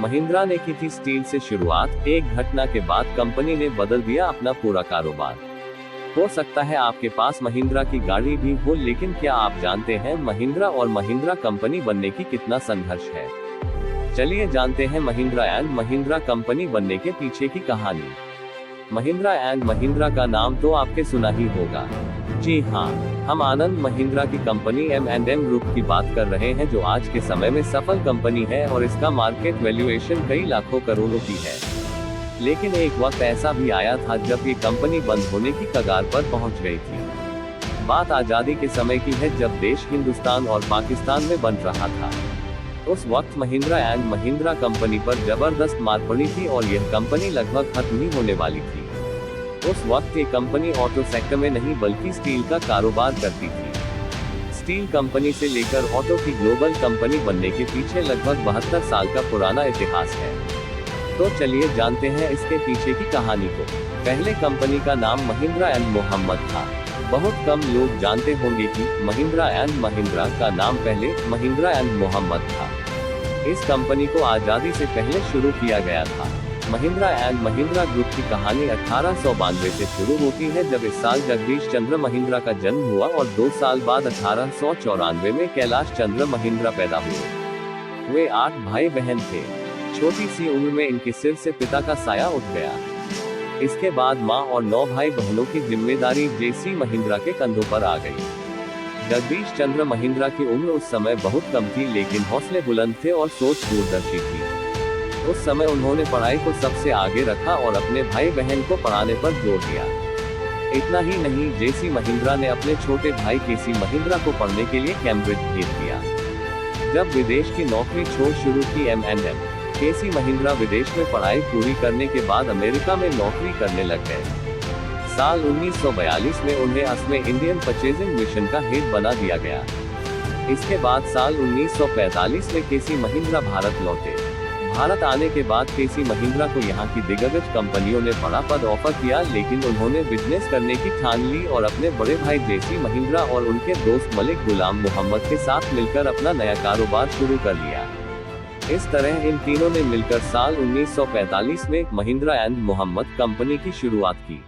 महिंद्रा ने की थी स्टील से शुरुआत, एक घटना के बाद कंपनी ने बदल दिया अपना पूरा कारोबार। हो सकता है आपके पास महिंद्रा की गाड़ी भी हो, लेकिन क्या आप जानते हैं महिंद्रा और महिंद्रा कंपनी बनने की कितना संघर्ष है? चलिए जानते हैं महिंद्रा एंड महिंद्रा कंपनी बनने के पीछे की कहानी। महिंद्रा एंड महिंद्रा का नाम तो आपके सुना ही होगा। जी हाँ, हम आनंद महिंद्रा की कंपनी M&M ग्रुप की बात कर रहे हैं, जो आज के समय में सफल कंपनी है और इसका मार्केट वैल्यूएशन कई लाखों करोड़ों की है। लेकिन एक वक्त ऐसा भी आया था जब ये कंपनी बंद होने की कगार पर पहुंच गई थी। बात आजादी के समय की है, जब देश हिंदुस्तान और पाकिस्तान में बन रहा था। उस वक्त महिंद्रा एंड महिंद्रा कंपनी पर जबरदस्त मार पड़ी थी और यह कंपनी लगभग खत्म ही होने वाली थी। उस वक्त ये कंपनी ऑटो सेक्टर में नहीं बल्कि स्टील का कारोबार करती थी। स्टील कंपनी से लेकर ऑटो की ग्लोबल कंपनी बनने के पीछे लगभग 72 साल का पुराना इतिहास है। तो चलिए जानते हैं इसके पीछे की कहानी को। पहले कंपनी का नाम महिंद्रा एंड मोहम्मद था। बहुत कम लोग जानते होंगे कि महिंद्रा एंड महिंद्रा का नाम पहले महिंद्रा एंड मोहम्मद था। इस कंपनी को आजादी से पहले शुरू किया गया था। महिंद्रा एंड महिंद्रा ग्रुप की कहानी 1892 से शुरू होती है, जब इस साल जगदीश चंद्र महिंद्रा का जन्म हुआ और 2 साल बाद 1894 में कैलाश चंद्र महिंद्रा पैदा हुए। वे 8 भाई बहन थे। छोटी सी उम्र में इनके सिर से पिता का साया उठ गया। इसके बाद मां और 9 भाई बहनों की जिम्मेदारी JC महिंद्रा के कंधों पर आ गई। जगदीश चंद्र महिंद्रा की उम्र उस समय बहुत कम थी, लेकिन हौसले बुलंद थे और सोच दूरदर्शी थी। उस समय उन्होंने पढ़ाई को सबसे आगे रखा और अपने भाई बहन को पढ़ाने पर जोर दिया। इतना ही नहीं, JC महिंद्रा ने अपने छोटे भाई KC महिंद्रा को पढ़ने के लिए कैम्ब्रिज भेज दिया। जब विदेश की नौकरी छोड़ शुरू की M&M, KC महिंद्रा विदेश में पढ़ाई पूरी करने के बाद अमेरिका में नौकरी करने लग गए। साल 1942 में उन्हें असम इंडियन परचेजिंग मिशन का हेड बना दिया गया। इसके बाद साल 1945 में KC महिंद्रा भारत लौटे। भारत आने के बाद KC महिंद्रा को यहाँ की दिग्गज कंपनियों ने बड़ा पद ऑफर किया, लेकिन उन्होंने बिजनेस करने की ठान ली और अपने बड़े भाई JC महिंद्रा और उनके दोस्त मलिक गुलाम मोहम्मद के साथ मिलकर अपना नया कारोबार शुरू कर लिया। इस तरह इन तीनों ने मिलकर साल 1945 में महिंद्रा एंड मोहम्मद कंपनी की शुरुआत की।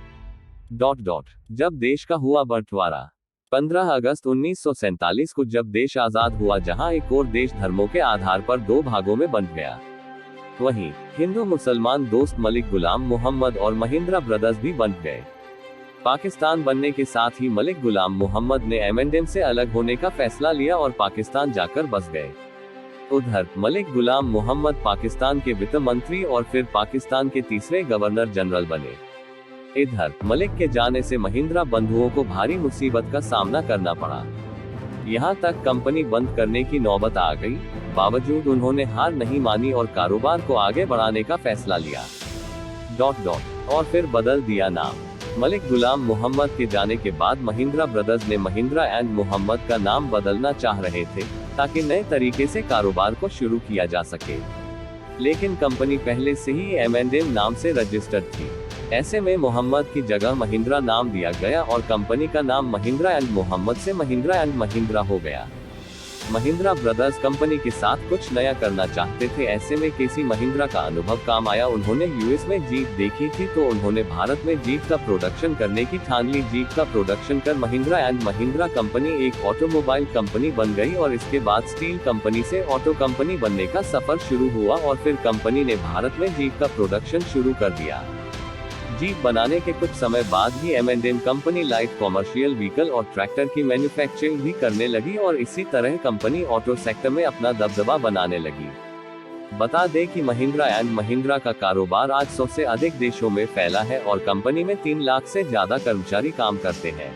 जब देश का हुआ बंटवारा 15 अगस्त 1947 को, जब देश आजाद हुआ, जहां एक और देश धर्मों के आधार पर 2 भागों में बंट गया, वहीं हिंदू मुसलमान दोस्त मलिक गुलाम मोहम्मद और महिंद्रा ब्रदर्स भी बंट गए। पाकिस्तान बनने के साथ ही मलिक गुलाम मोहम्मद ने M&M से अलग होने का फैसला लिया और पाकिस्तान जाकर बस गए। उधर मलिक गुलाम मोहम्मद पाकिस्तान के वित्त मंत्री और फिर पाकिस्तान के तीसरे गवर्नर जनरल बने। इधर मलिक के जाने से महिंद्रा बंधुओं को भारी मुसीबत का सामना करना पड़ा। यहां तक कंपनी बंद करने की नौबत आ गई। बावजूद उन्होंने हार नहीं मानी और कारोबार को आगे बढ़ाने का फैसला लिया। और फिर बदल दिया नाम। मलिक गुलाम मोहम्मद के जाने के बाद महिंद्रा ब्रदर्स ने महिंद्रा एंड मोहम्मद का नाम बदलना चाह रहे थे, ताकि नए तरीके से कारोबार को शुरू किया जा सके। लेकिन कंपनी पहले से ही M&M नाम से रजिस्टर्ड थी। ऐसे में मोहम्मद की जगह महिंद्रा नाम दिया गया और कंपनी का नाम महिंद्रा एंड मोहम्मद से महिंद्रा एंड महिंद्रा हो गया। महिंद्रा ब्रदर्स कंपनी के साथ कुछ नया करना चाहते थे। ऐसे में KC महिंद्रा का अनुभव काम आया। उन्होंने US में जीप देखी थी, तो उन्होंने भारत में जीप का प्रोडक्शन करने की ठान ली। जीप का प्रोडक्शन कर महिंद्रा एंड महिंद्रा कंपनी एक ऑटोमोबाइल कंपनी बन गई और इसके बाद स्टील कंपनी से ऑटो कंपनी बनने का सफर शुरू हुआ और फिर कंपनी ने भारत में जीप का प्रोडक्शन शुरू कर दिया। जीप बनाने के कुछ समय बाद ही M&M company light commercial vehicle और ट्रैक्टर की मैन्युफैक्चरिंग भी करने लगी और इसी तरह कंपनी ऑटो सेक्टर में अपना दबदबा बनाने लगी। बता दें कि महिंद्रा एंड महिंद्रा का कारोबार आज 100 से अधिक देशों में फैला है और कंपनी में 3 लाख से ज्यादा कर्मचारी काम करते हैं।